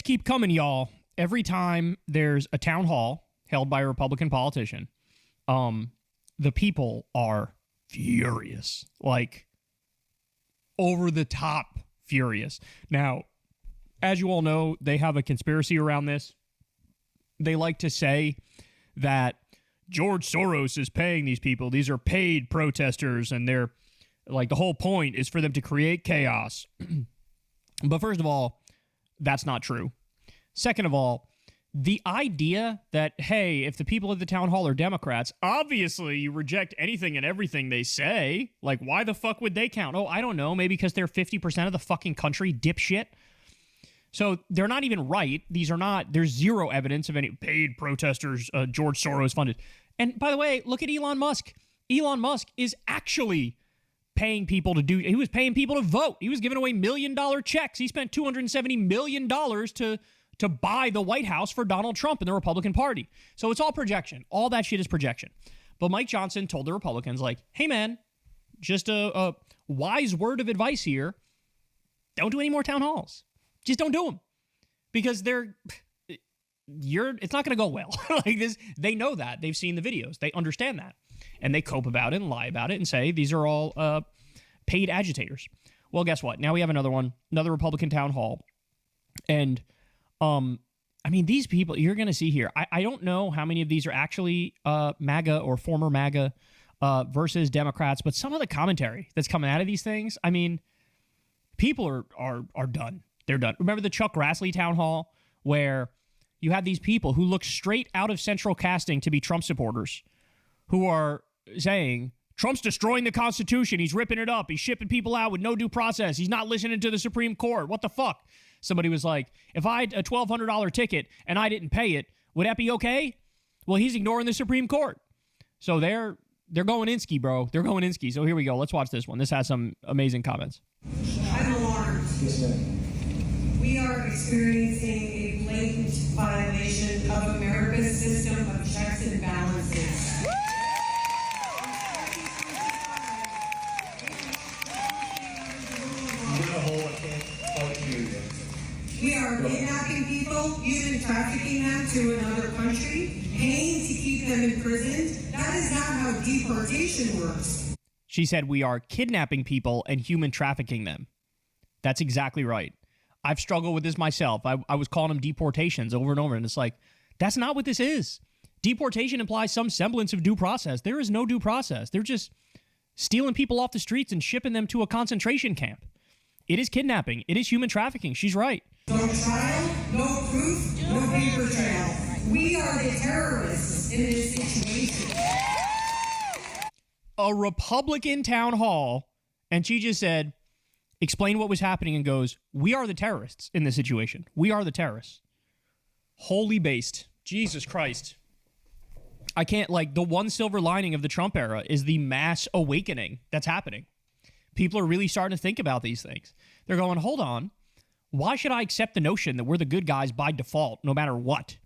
keep coming, y'all. Every time there's a town hall held by a Republican politician, the people are furious, like over the top furious. Now, as you all know, they have a conspiracy around this. They like to say that George Soros is paying these people. These are paid protesters, and they're like, the whole point is for them to create chaos. But first of all, that's not true. Second of all, the idea that, hey, if the people at the town hall are Democrats, obviously you reject anything and everything they say. Like, why the fuck would they count? Oh, I don't know. Maybe because they're 50% of the fucking country, dipshit. So they're not even right. There's zero evidence of any paid protesters George Soros funded. And by the way, look at Elon Musk. Elon Musk is actually paying people he was paying people to vote. He was giving away $1 million checks. He spent $270 million to buy the White House for Donald Trump and the Republican Party. So it's all projection. All that shit is projection. But Mike Johnson told the Republicans, like, hey man, just a wise word of advice here. Don't do any more town halls. Just don't do them. Because it's not going to go well. Like this, they know that. They've seen the videos. They understand that. And they cope about it and lie about it and say these are all paid agitators. Well, guess what? Now we have another Republican town hall. And, I mean, these people you're going to see here, I don't know how many of these are actually MAGA or former MAGA versus Democrats, but some of the commentary that's coming out of these things, I mean, people are done. They're done. Remember the Chuck Grassley town hall where you had these people who look straight out of central casting to be Trump supporters who are saying Trump's destroying the Constitution. He's ripping it up. He's shipping people out with no due process. He's not listening to the Supreme Court. What the fuck? Somebody was like, if I had a $1,200 ticket and I didn't pay it, would that be okay? Well, he's ignoring the Supreme Court. So they're going Insky, bro. They're going Insky. So here we go. Let's watch this one. This has some amazing comments. I'm alarmed. Yes, ma'am. We are experiencing a blatant violation of America's system of checks and balances. We are kidnapping people, even trafficking them to another country, paying to keep them imprisoned. That is not how deportation works. She said we are kidnapping people and human trafficking them. That's exactly right. I've struggled with this myself. I was calling them deportations over and over, and it's like, that's not what this is. Deportation implies some semblance of due process. There is no due process. They're just stealing people off the streets and shipping them to a concentration camp. It is kidnapping. It is human trafficking. She's right. No trial, no proof, no paper trail. We are the terrorists in this situation. A Republican town hall, and she just said, explain what was happening, and goes, we are the terrorists in this situation. We are the terrorists. Holy based. Jesus Christ. I can't, the one silver lining of the Trump era is the mass awakening that's happening. People are really starting to think about these things. They're going, hold on. Why should I accept the notion that we're the good guys by default, no matter what?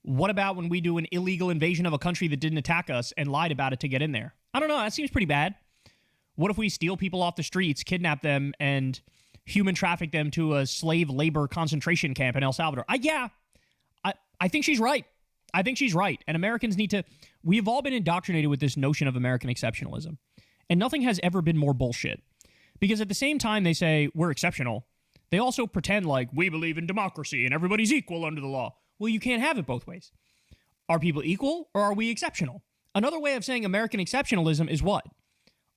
What about when we do an illegal invasion of a country that didn't attack us and lied about it to get in there? I don't know. That seems pretty bad. What if we steal people off the streets, kidnap them, and human traffic them to a slave labor concentration camp in El Salvador? I think she's right. I think she's right. And Americans need to... We've all been indoctrinated with this notion of American exceptionalism. And nothing has ever been more bullshit. Because at the same time they say we're exceptional, they also pretend like we believe in democracy and everybody's equal under the law. Well, you can't have it both ways. Are people equal or are we exceptional? Another way of saying American exceptionalism is what?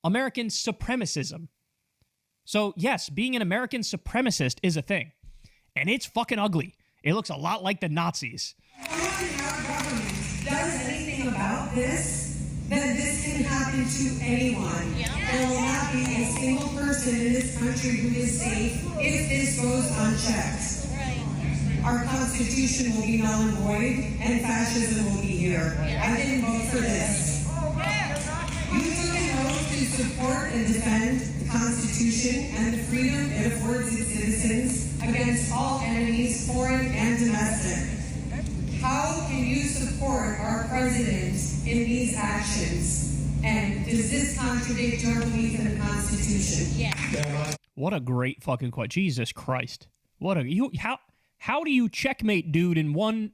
American supremacism. So yes, being an American supremacist is a thing. And it's fucking ugly. It looks a lot like the Nazis. If our government does anything about this, then this can happen to anyone. There will not be a single person in this country who is safe if this goes unchecked. Our Constitution will be null and void, and fascism will be here. I didn't vote for this. You took an oath to support and defend the Constitution and the freedom it affords its citizens against all enemies, foreign and domestic. How can you support our president in these actions? And does this contradict your belief in the Constitution? Yeah. What a great fucking quote. Jesus Christ. How do you checkmate dude in one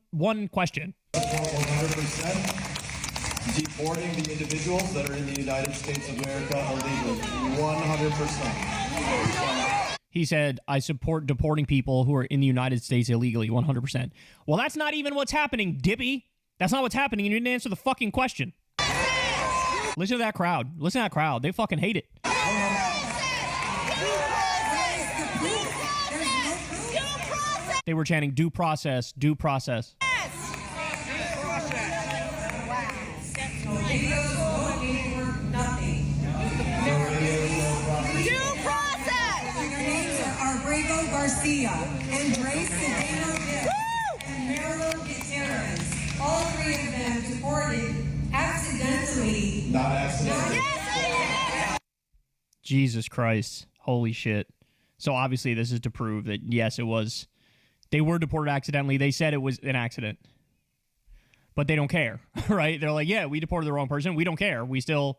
question? 100% deporting the individuals that are in the United States of America illegally. 100%. He said, I support deporting people who are in the United States illegally, 100%. Well, that's not even what's happening, Dippy. That's not what's happening. You didn't answer the fucking question. Listen to that crowd. Listen to that crowd. They fucking hate it. They were chanting, due process, due process. Garcia, Andres Cedeno, and Marilyn Gutierrez. All three of them deported accidentally. Not accidentally. Jesus Christ. Holy shit. So obviously this is to prove that, yes, it was. They were deported accidentally. They said it was an accident. But they don't care, right? They're like, yeah, we deported the wrong person. We don't care. We still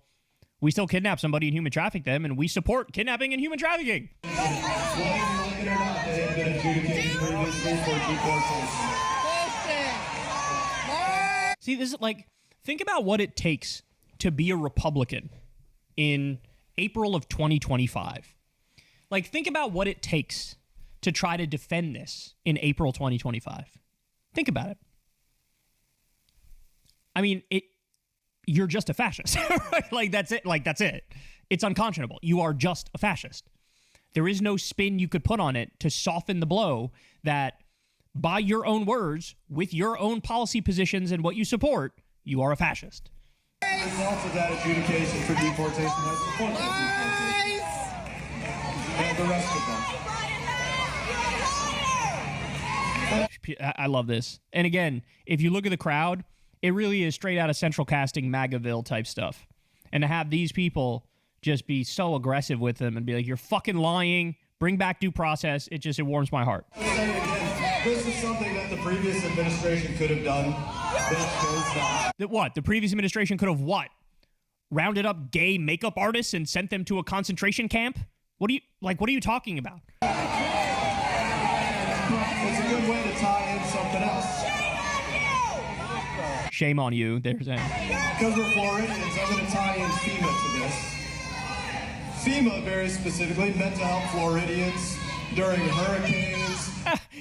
kidnap somebody and human traffic them, and we support kidnapping and human trafficking. See, this is like, think about what it takes to be a Republican in April of 2025. Like, think about what it takes to try to defend this in April 2025. Think about it. I mean, you're just a fascist. Right? Like, that's it. Like, that's it. It's unconscionable. You are just a fascist. There is no spin you could put on it to soften the blow that, by your own words, with your own policy positions and what you support, you are a fascist. The result of that adjudication for deportation has support and the rest of them. I love this. And again, if you look at the crowd, it really is straight out of central casting MAGAville type stuff. And to have these people just be so aggressive with them and be like, you're fucking lying, bring back due process, it warms my heart. This is something that the previous administration could have done. What? The previous administration could have what? Rounded up gay makeup artists and sent them to a concentration camp? What are you talking about? It's a good way to tie in something else. Shame on you, they're saying. Because we're Floridians, I'm going to tie in FEMA to this. FEMA, very specifically, meant to help Floridians during hurricanes.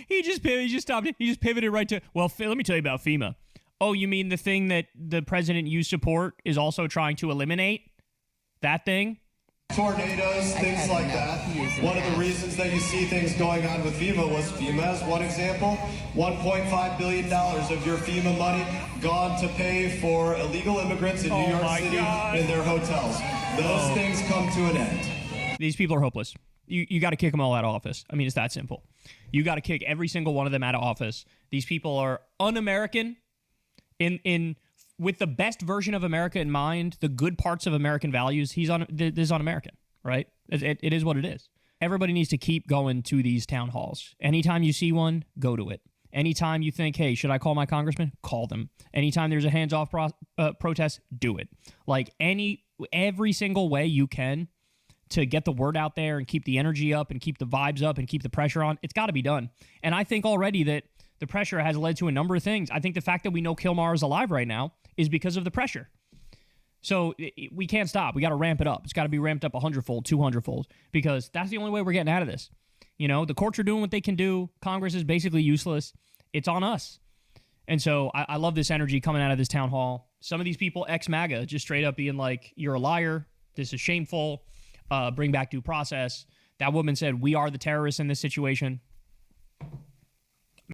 He just stopped it. He just pivoted right to, well, let me tell you about FEMA. Oh, you mean the thing that the president you support is also trying to eliminate? That thing? Tornadoes, things like that. One of the reasons that you see things going on with FEMA was FEMA, as one example, $1.5 billion of your FEMA money gone to pay for illegal immigrants in New York City in their hotels. Those things come to an end. These people are hopeless. You got to kick them all out of office. I mean, it's that simple. You got to kick every single one of them out of office. These people are un-American with the best version of America in mind, the good parts of American values. This is un-American, right? It is what it is. Everybody needs to keep going to these town halls. Anytime you see one, go to it. Anytime you think, hey, should I call my congressman? Call them. Anytime there's a hands-off protest, do it. Like every single way you can to get the word out there and keep the energy up and keep the vibes up and keep the pressure on, it's got to be done. And I think already that the pressure has led to a number of things. I think the fact that we know Kilmar is alive right now is because of the pressure. So we can't stop. We got to ramp it up. It's got to be ramped up 100-fold, 200-fold, because that's the only way we're getting out of this. You know, the courts are doing what they can do. Congress is basically useless. It's on us. And so I love this energy coming out of this town hall. Some of these people, ex-MAGA, just straight up being like, you're a liar. This is shameful. Bring back due process. That woman said, we are the terrorists in this situation.